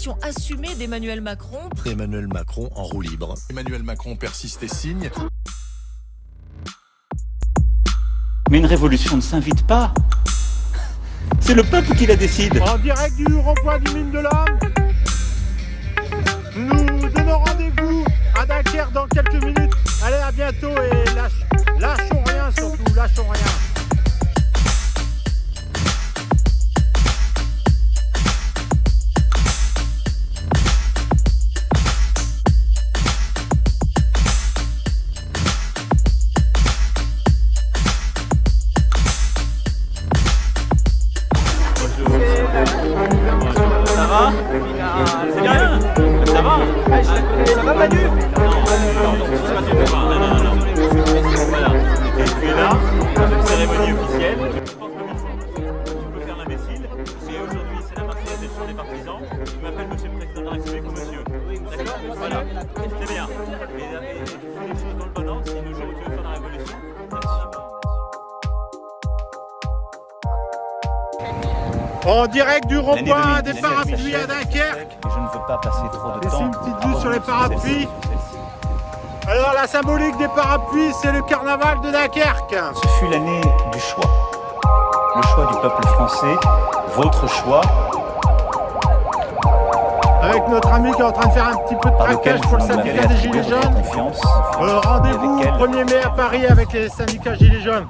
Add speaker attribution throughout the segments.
Speaker 1: position assumée d'Emmanuel Macron.
Speaker 2: Emmanuel Macron en roue libre.
Speaker 3: Emmanuel Macron persiste et signe.
Speaker 4: Mais une révolution ne s'invite pas. C'est le peuple qui la décide.
Speaker 5: En direct du rond-point du Mine de l'Homme. Nous donnons rendez-vous à Dunkerque dans quelques minutes. Allez, à bientôt et lâchons rien surtout, lâchons rien.
Speaker 4: Ça va? C'est bien? Ça va? Ça va Manu? Voilà. Tu es là, une cérémonie officielle. Je pense que tu peux faire l'imbécile. Et aujourd'hui, c'est la Marseillaise des chants des partisans. Tu m'appelles monsieur le président de la République ou monsieur. D'accord? Voilà. C'est bien. Et tu fais les choses dans le bon ordre. Si le jour où tu veux faire la révolution,
Speaker 5: En direct du rond-point des parapluies à Dunkerque.
Speaker 4: je ne veux pas passer trop de
Speaker 5: Ici
Speaker 4: temps.
Speaker 5: une petite vue sur les parapluies. Alors la symbolique des parapluies, c'est le carnaval de Dunkerque.
Speaker 4: Ce fut l'année du choix. Le choix du peuple français, votre choix.
Speaker 5: Avec notre ami qui est en train de faire un petit peu de traquage pour le syndicat des Gilets jaunes. Rendez-vous 1er mai à Paris avec les syndicats Gilets jaunes.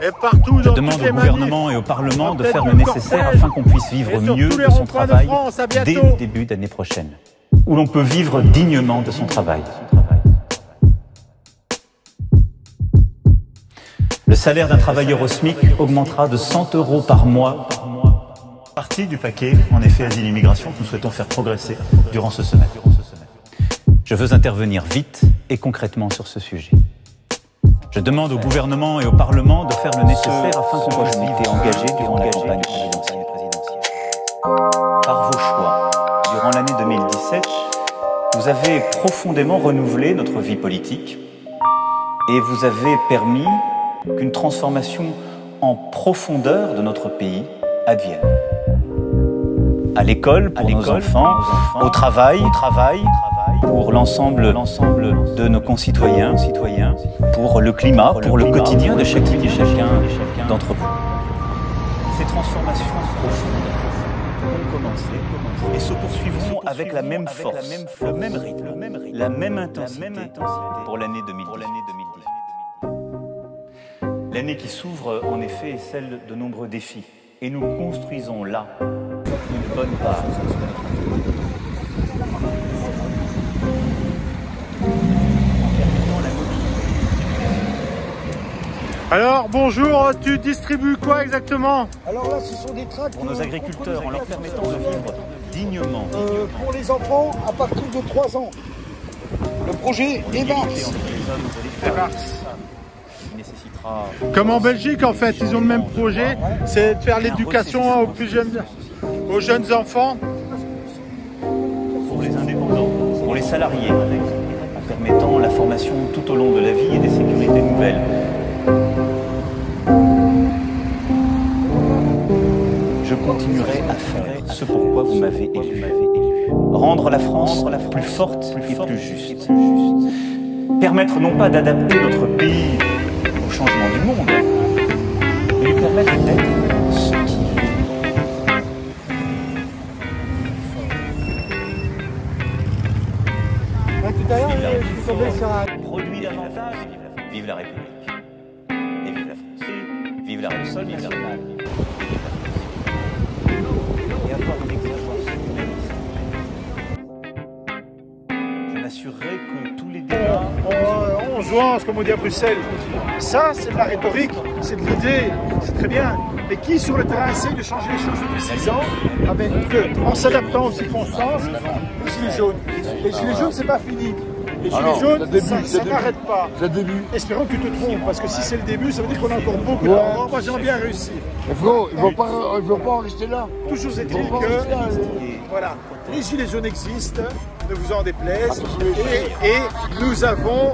Speaker 5: Et partout
Speaker 4: Je
Speaker 5: dans
Speaker 4: demande
Speaker 5: toutes les
Speaker 4: au gouvernement et au Parlement de faire le nécessaire afin qu'on puisse vivre mieux de son travail dès le début d'année prochaine, où l'on peut vivre dignement de son travail. Le salaire d'un travailleur au SMIC augmentera de 100 € par mois. Partie du paquet, en effet, asile et immigration, que nous souhaitons faire progresser durant ce semestre. Je veux intervenir vite et concrètement sur ce sujet. Je demande au gouvernement et au Parlement de faire le nécessaire afin qu'on puisse vivre engagé durant la campagne présidentielle. Par vos choix, durant l'année 2017, vous avez profondément renouvelé notre vie politique et vous avez permis qu'une transformation en profondeur de notre pays advienne. À l'école, pour nos enfants, au travail, pour l'ensemble de nos concitoyens, pour le climat, pour le quotidien de chacune et chacun d'entre vous. Ces transformations profondes ont commencé et se poursuivront avec la même force, le même rythme, la même intensité pour l'année 2018. L'année qui s'ouvre, en effet, est celle de nombreux défis. Et nous construisons là une bonne base.
Speaker 5: Alors bonjour, tu distribues quoi exactement?
Speaker 6: Alors là, ce sont des tracts
Speaker 4: Pour nos agriculteurs, en leur permettant de vivre dignement.
Speaker 6: pour les enfants à partir de 3 ans. Le projet EVARS.
Speaker 5: Comme en Belgique en fait, ils ont le même projet, c'est de faire l'éducation aux jeunes enfants.
Speaker 4: Pour les indépendants, pour les salariés, en permettant la formation tout au long de la vie et des sécurités nouvelles. Je continuerai à faire ce pourquoi vous m'avez élu. Rendre la France plus forte et plus juste. Permettre non pas d'adapter notre pays au changement du monde, mais lui permettre d'être ce qu'il est.
Speaker 6: Tout à l'heure, je suis tombé sur un...
Speaker 4: Produit davantage, vive la République. Et vive la France. Vive la République nationale. Et avoir une exigence humaniste. Je m'assurerai que tous les débats...
Speaker 5: On jouance, comme on dit à Bruxelles. Ça, c'est de la rhétorique, c'est de l'idée, c'est très bien. Mais qui sur le terrain essaye de changer les choses depuis 6 ans en s'adaptant aux circonstances? Les gilets jaunes. Les gilets jaunes, c'est pas fini. Les gilets jaunes, ça n'arrête pas.
Speaker 6: C'est le début.
Speaker 5: Espérons que tu te trompes, parce que si c'est le début, ça veut dire qu'on a encore beaucoup de temps. Moi, j'aimerais bien réussir.
Speaker 6: Il ne faut pas en rester là.
Speaker 5: Toujours est-il que voilà, les gilets jaunes existent, ne vous en déplaise, et nous avons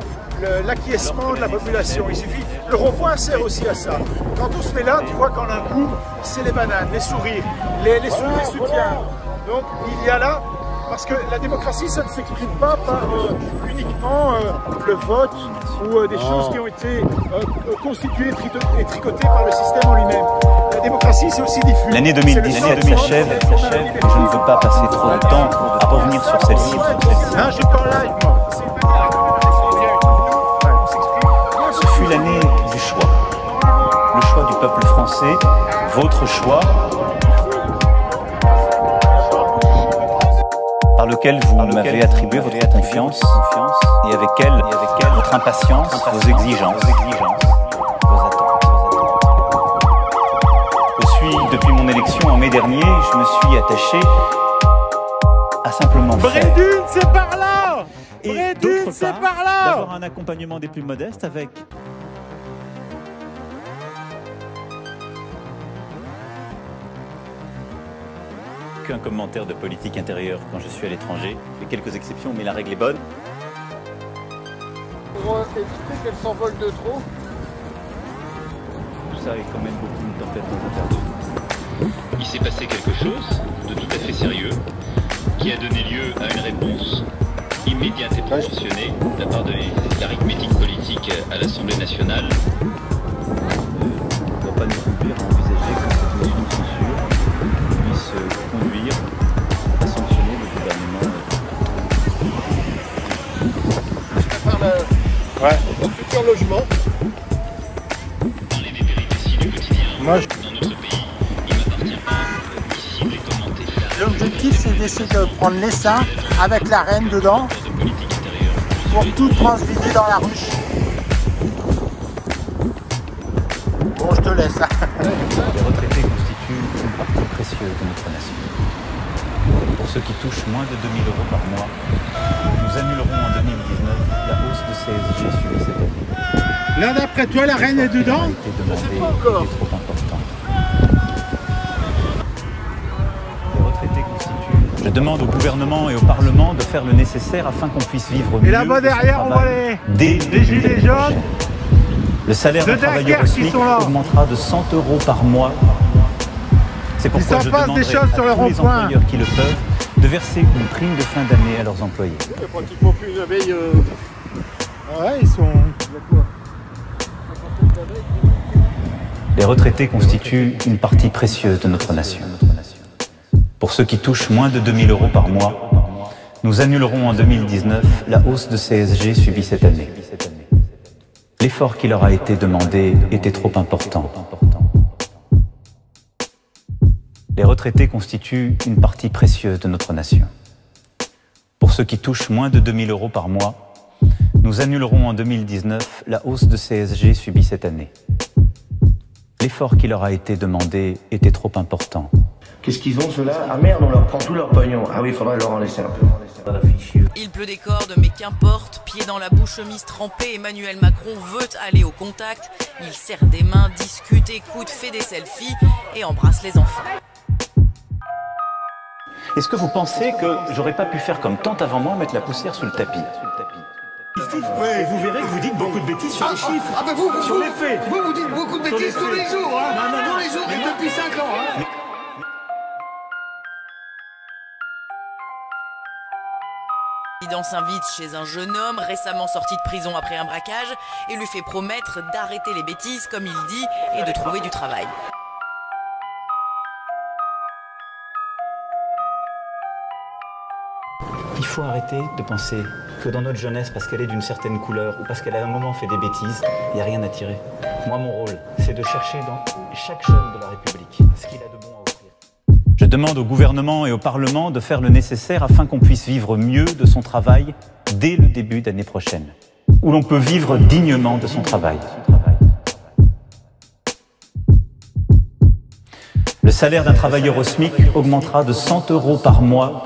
Speaker 5: l'acquiescement de la population. Il suffit. Le rond-point sert aussi à ça. Quand on se met là, tu vois qu'en un coup, c'est les bananes, les sourires, les soutiens. Donc il y a là Parce que la démocratie, ça ne s'exprime pas par uniquement le vote ou des choses qui ont été constituées et tricotées par le système en lui-même. La démocratie, c'est aussi diffus.
Speaker 4: L'année 2017 s'achève et je ne veux pas passer trop de temps à revenir sur celle-ci.
Speaker 5: Non, je suis pas en live, moi.
Speaker 4: Ce fut l'année du choix. Le choix du peuple français, votre choix, par lequel vous m'avez attribué votre confiance et avec elle votre impatience, vos exigences, vos attentes. Depuis mon élection en mai dernier, je me suis attaché à simplement faire.
Speaker 5: Brédune, c'est par là.
Speaker 4: Et
Speaker 5: Brédune, c'est par là.
Speaker 4: D'avoir un accompagnement des plus modestes avec qu'un commentaire de politique intérieure quand je suis à l'étranger. Il y a quelques exceptions, mais la règle est bonne.
Speaker 6: Pour éviter qu'elle s'envole de trop.
Speaker 4: Tout ça est quand même beaucoup de tempête dans un verre d'eau.
Speaker 7: Il s'est passé quelque chose de tout à fait sérieux qui a donné lieu à une réponse immédiate et proportionnée de la part de l'arithmétique politique à l'Assemblée nationale.
Speaker 4: On ne doit pas nous conduire à envisager que cette motion de censure puisse conduire à sanctionner le gouvernement.
Speaker 6: Le futur logement.
Speaker 7: Dans les péripéties du quotidien dans notre pays, il m'appartient pas ici de les commenter.
Speaker 8: L'objectif, c'est d'essayer de prendre l'essaim avec la reine dedans
Speaker 7: De politique intérieure.
Speaker 8: pour tout transvider dans la ruche. Bon, je te laisse.
Speaker 4: Les retraités constituent une partie précieuse de notre nation. Pour ceux qui touchent moins de 2 000 € par mois, nous annulerons en 2019 la hausse de CSG suivie cette année.
Speaker 5: Là, d'après toi, la reine est dedans?
Speaker 4: A été demandé était trop important. Les retraités constituent. Je demande au gouvernement et au Parlement de faire le nécessaire afin qu'on puisse vivre mieux.
Speaker 5: Et là-bas derrière, on voit les gilets jaunes.
Speaker 4: Le salaire
Speaker 5: De
Speaker 4: d'un travailleur au
Speaker 5: Dunkerque qui
Speaker 4: SMIC
Speaker 5: sont là.
Speaker 4: augmentera de 100 € par mois. C'est pourquoi
Speaker 5: Ils
Speaker 4: je
Speaker 5: s'en passent
Speaker 4: demanderai
Speaker 5: des choses sur le
Speaker 4: à tous les
Speaker 5: rond-point.
Speaker 4: employeurs qui le peuvent de verser une prime de fin d'année à leurs employés.
Speaker 6: Quand ils font plus la veille.
Speaker 5: Ouais, ils sont...
Speaker 4: Les retraités constituent une partie précieuse de notre nation. Pour ceux qui touchent moins de 2 000 € par mois, nous annulerons en 2019 la hausse de CSG subie cette année. L'effort qui leur a été demandé était trop important. Les retraités constituent une partie précieuse de notre nation. Pour ceux qui touchent moins de 2 000 € par mois, nous annulerons en 2019 la hausse de CSG subie cette année. L'effort qui leur a été demandé était trop important.
Speaker 9: Qu'est-ce qu'ils ont ceux-là? Ah merde, on leur prend tout leur pognon. Ah oui, il faudrait leur en laisser un peu.
Speaker 1: Il pleut des cordes, mais qu'importe. Pied dans la bouche, chemise trempée, Emmanuel Macron veut aller au contact. Il serre des mains, discute, écoute, fait des selfies et embrasse les enfants.
Speaker 4: Est-ce que vous pensez que j'aurais pas pu faire comme tant avant moi, mettre la poussière sous le tapis? Et vous verrez que vous dites beaucoup de bêtises sur les chiffres.
Speaker 6: Ah bah vous
Speaker 4: sur les faits.
Speaker 6: Vous dites beaucoup de bêtises tous les jours, hein. Tous les jours et depuis 5 ans, hein.
Speaker 1: Le président s'invite chez un jeune homme récemment sorti de prison après un braquage et lui fait promettre d'arrêter les bêtises, comme il dit, et de trouver du travail.
Speaker 4: Il faut arrêter de penser que dans notre jeunesse, parce qu'elle est d'une certaine couleur ou parce qu'elle a à un moment fait des bêtises, il n'y a rien à tirer. Moi, mon rôle, c'est de chercher dans chaque jeune de la République ce qu'il a de bon à offrir. Je demande au gouvernement et au Parlement de faire le nécessaire afin qu'on puisse vivre mieux de son travail dès le début d'année prochaine, où l'on peut vivre dignement de son travail. Le salaire d'un travailleur au SMIC augmentera de 100 € par mois